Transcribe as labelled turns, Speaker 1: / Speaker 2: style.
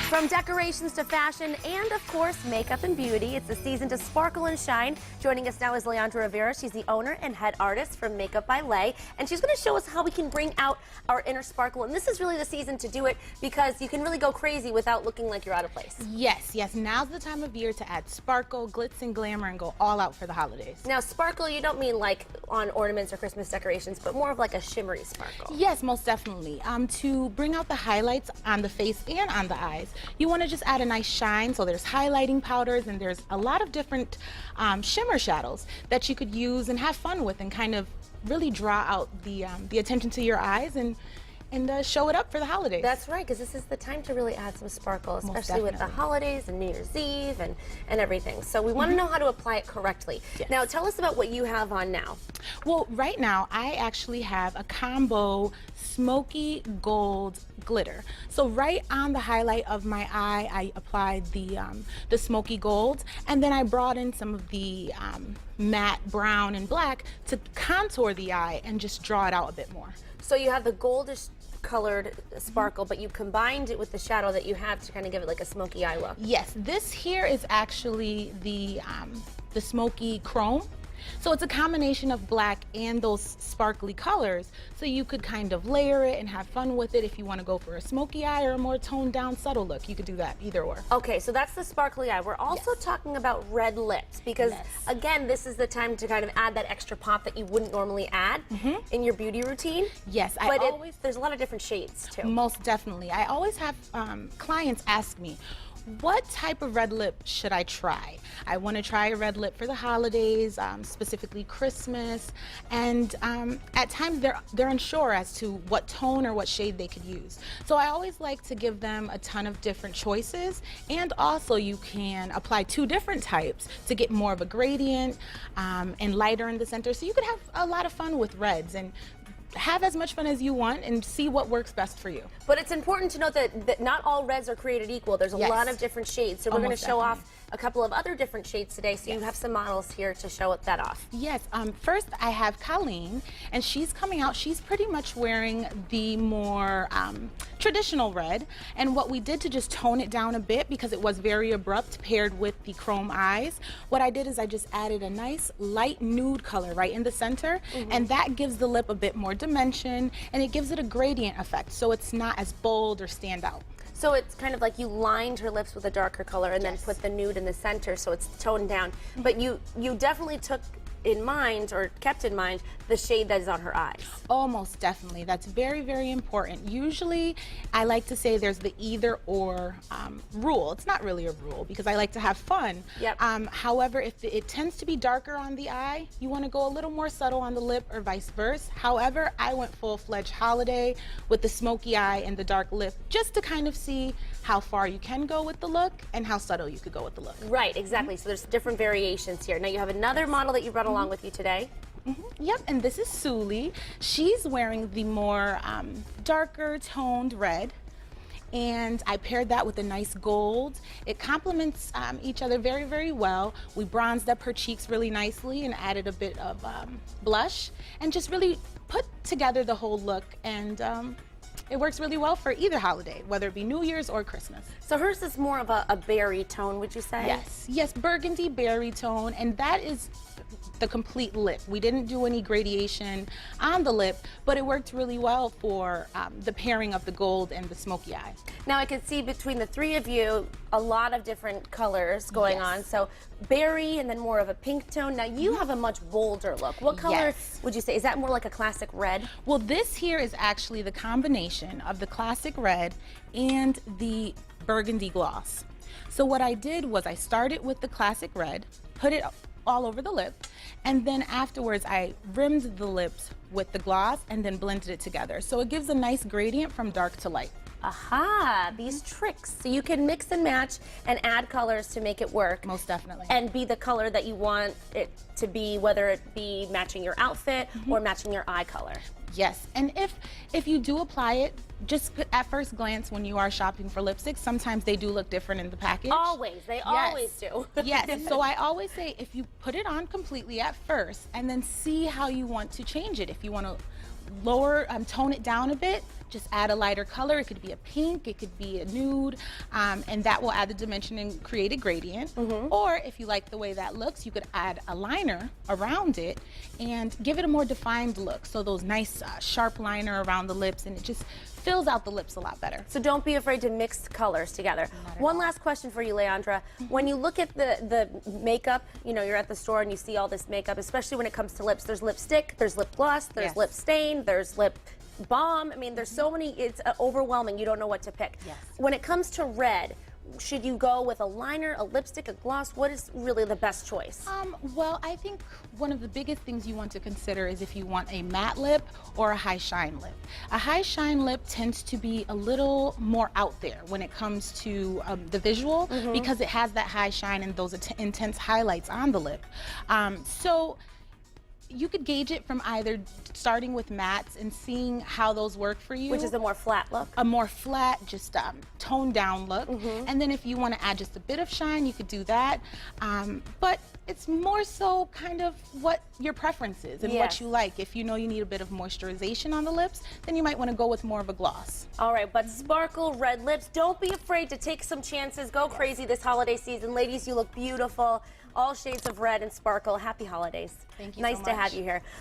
Speaker 1: From decorations to fashion and, of course, makeup and beauty, it's the season to sparkle and shine. Joining us now is Leandra Rivera. She's the owner and head artist from Makeup by Lay, and she's going to show us how we can bring out our inner sparkle. And this is really the season to do it because you can really go crazy without looking like you're out of place.
Speaker 2: Yes, now's the time of year to add sparkle, glitz, and glamour and go all out for the holidays.
Speaker 1: Now, sparkle, you don't mean like on ornaments or Christmas decorations, but more of like a shimmery sparkle.
Speaker 2: Yes, most definitely. To bring out the highlights on the face and on the eyes, you want to just add a nice shine. So there's highlighting powders and there's a lot of different shimmer shadows that you could use and have fun with and kind of really draw out the attention to your eyes and show it up for the holidays.
Speaker 1: That's right, because this is the time to really add some sparkle, especially with the holidays and New Year's Eve and everything. So we want to know how to apply it correctly.
Speaker 2: Yes.
Speaker 1: Now, tell us about what you have on now.
Speaker 2: Well, right now, I actually have a combo smoky gold glitter. So right on the highlight of my eye, I applied the smoky gold, and then I brought in some of the matte brown and black to contour the eye and just draw it out a bit more.
Speaker 1: So you have the goldish colored sparkle, but you combined it with the shadow that you have to kind of give it like a smoky eye look.
Speaker 2: Yes, this here is actually the smoky chrome. So it's a combination of black and those sparkly colors, so you could kind of layer it and have fun with it. If you want to go for a smoky eye or a more toned down subtle look, you could do that, either or.
Speaker 1: Okay, so that's the sparkly eye. We're also talking about red lips because, again, this is the time to kind of add that extra pop that you wouldn't normally add in your beauty routine.
Speaker 2: Yes,
Speaker 1: there's a lot of different shades too.
Speaker 2: Most definitely. I always have clients ask me, what type of red lip should I try? I want to try a red lip for the holidays, specifically Christmas, and at times they're unsure as to what tone or what shade they could use. So I always like to give them a ton of different choices, and also you can apply two different types to get more of a gradient and lighter in the center, so you could have a lot of fun with reds and have as much fun as you want and see what works best for you.
Speaker 1: But it's important to note that not all reds are created equal. There's a lot of different shades. So we're going to show off a couple of other different shades today. So you have some models here to show that off.
Speaker 2: Yes. First, I have Colleen, and she's coming out. She's pretty much wearing the more traditional red. And what we did to just tone it down a bit, because it was very abrupt paired with the chrome eyes, what I did is I just added a nice light nude color right in the center, and that gives the lip a bit more dimension, and it gives it a gradient effect, so it's not as bold or stand out.
Speaker 1: So it's kind of like you lined her lips with a darker color and then put the nude in the center so it's toned down. But you definitely took in mind, or kept in mind, the shade that is on her eyes.
Speaker 2: Almost definitely. That's very, very important. Usually, I like to say there's the either or rule. It's not really a rule because I like to have fun. However, if it tends to be darker on the eye, you want to go a little more subtle on the lip or vice versa. However, I went full-fledged holiday with the smoky eye and the dark lip just to kind of see how far you can go with the look and how subtle you could go with the look.
Speaker 1: Right, exactly. So there's different variations here. Now you have another model that you brought along with you today.
Speaker 2: Yep, and this is Suli. She's wearing the more darker toned red, and I paired that with a nice gold. It complements each other very, very well. We bronzed up her cheeks really nicely and added a bit of blush and just really put together the whole look, and it works really well for either holiday, whether it be New Year's or Christmas.
Speaker 1: So hers is more of a berry tone, would you say?
Speaker 2: Yes, burgundy berry tone, and that is the complete lip. We didn't do any gradation on the lip, but it worked really well for the pairing of the gold and the smoky eye.
Speaker 1: Now I can see between the three of you a lot of different colors going on. So berry and then more of a pink tone. Now you have a much bolder look. What color would you say? Is that more like a classic red?
Speaker 2: Well, this here is actually the combination of the classic red and the burgundy gloss. So what I did was I started with the classic red, put it all over the lip, and then afterwards I rimmed the lips with the gloss and then blended it together. So it gives a nice gradient from dark to light.
Speaker 1: Aha, these tricks. So you can mix and match and add colors to make it work.
Speaker 2: Most definitely.
Speaker 1: And be the color that you want it to be, whether it be matching your outfit or matching your eye color.
Speaker 2: Yes, and if you do apply it just at first glance, when you are shopping for lipsticks, sometimes they do look different in the package.
Speaker 1: Always. They always do.
Speaker 2: Yes. So I always say, if you put it on completely at first and then see how you want to change it. If you want to lower, tone it down a bit, just add a lighter color. It could be a pink, it could be a nude, and that will add the dimension and create a gradient. Or if you like the way that looks, you could add a liner around it and give it a more defined look. So those nice sharp liner around the lips, and it just fills out the lips a lot better.
Speaker 1: So don't be afraid to mix colors together. One last question for you, Leandra. When you look at the makeup, you know, you're at the store and you see all this makeup, especially when it comes to lips. There's lipstick, there's lip gloss, there's lip stain, there's lip balm. I mean, there's so many, it's overwhelming. You don't know what to pick. When it comes to red, should you go with a liner, a lipstick, a gloss? What is really the best choice?
Speaker 2: Well, I think one of the biggest things you want to consider is if you want a matte lip or a high shine lip. A high shine lip tends to be a little more out there when it comes to the visual, because it has that high shine and those intense highlights on the lip. So you could gauge it from either starting with mattes and seeing how those work for you.
Speaker 1: Which is a more flat look?
Speaker 2: A more flat, just toned down look. And then if you want to add just a bit of shine, you could do that. But it's more so kind of what your preference is and what you like. If you know you need a bit of moisturization on the lips, then you might want to go with more of a gloss.
Speaker 1: All right, but sparkle red lips. Don't be afraid to take some chances. Go crazy this holiday season. Ladies, you look beautiful. All shades of red and sparkle. Happy holidays.
Speaker 2: Thank you
Speaker 1: Nice
Speaker 2: so
Speaker 1: to
Speaker 2: much.
Speaker 1: have you here.